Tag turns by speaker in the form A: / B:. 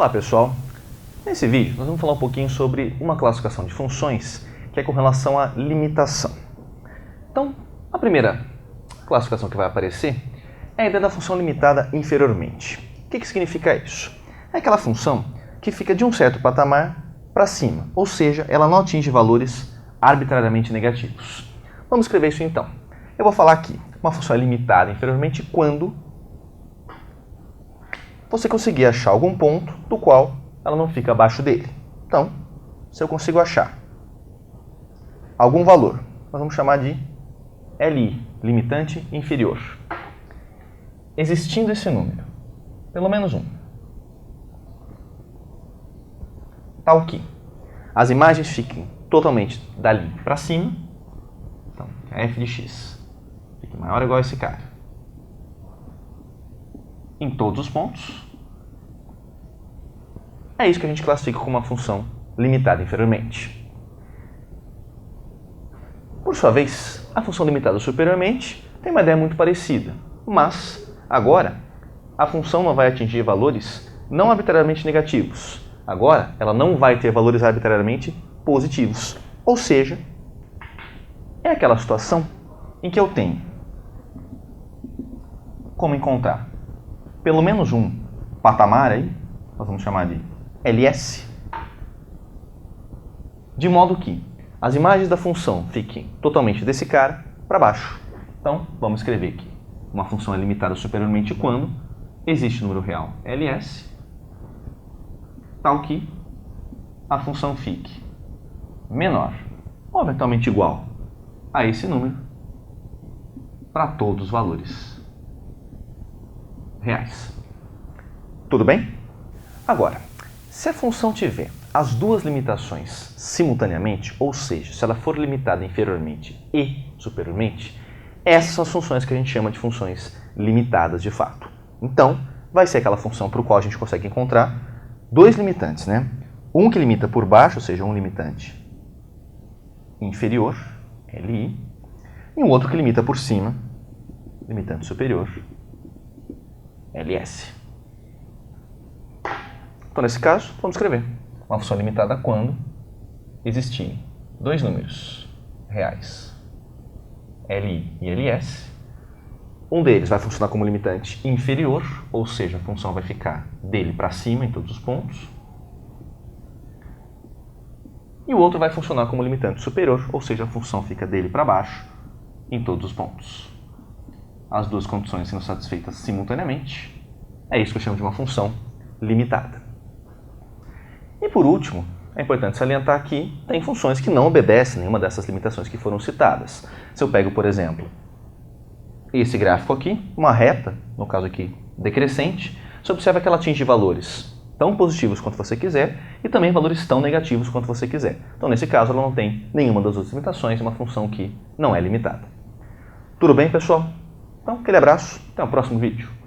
A: Olá pessoal, nesse vídeo nós vamos falar um pouquinho sobre uma classificação de funções que é com relação à limitação. Então, a primeira classificação que vai aparecer é a ideia da função limitada inferiormente. O que significa isso? É aquela função que fica de um certo patamar para cima, ou seja, ela não atinge valores arbitrariamente negativos. Vamos escrever isso então. Eu vou falar aqui, uma função é limitada inferiormente quando você conseguir achar algum ponto do qual ela não fica abaixo dele. Então, se eu consigo achar algum valor, nós vamos chamar de LI, limitante inferior. Existindo esse número, pelo menos um, tal que as imagens fiquem totalmente dali para cima, então f de x fique maior ou igual a esse cara, em todos os pontos, é isso que a gente classifica como uma função limitada inferiormente. Por sua vez, a função limitada superiormente tem uma ideia muito parecida, mas agora a função não vai atingir valores não arbitrariamente negativos. Agora ela não vai ter valores arbitrariamente positivos. Ou seja, é aquela situação em que eu tenho como encontrar pelo menos um patamar aí, nós vamos chamar de LS, de modo que as imagens da função fiquem totalmente desse cara para baixo. Então, vamos escrever aqui. Uma função é limitada superiormente quando existe número real LS, tal que a função fique menor ou eventualmente igual a esse número para todos os valores reais. Tudo bem? Agora, se a função tiver as duas limitações simultaneamente, ou seja, se ela for limitada inferiormente e superiormente, essas são as funções que a gente chama de funções limitadas de fato. Então, vai ser aquela função para o qual a gente consegue encontrar dois limitantes, né? Um que limita por baixo, ou seja, um limitante inferior, LI, e um outro que limita por cima, limitante superior, LS. Então, nesse caso, vamos escrever uma função limitada quando existirem dois números reais, LI e LS. Um deles vai funcionar como limitante inferior, ou seja, a função vai ficar dele para cima em todos os pontos. E o outro vai funcionar como limitante superior, ou seja, a função fica dele para baixo em todos os pontos. As duas condições sendo satisfeitas simultaneamente, é isso que eu chamo de uma função limitada. E por último, é importante salientar que tem funções que não obedecem nenhuma dessas limitações que foram citadas. Se eu pego, por exemplo, esse gráfico aqui, uma reta, no caso aqui decrescente, você observa que ela atinge valores tão positivos quanto você quiser e também valores tão negativos quanto você quiser. Então, nesse caso, ela não tem nenhuma das outras limitações, é uma função que não é limitada. Tudo bem, pessoal? Então, aquele abraço, até o próximo vídeo.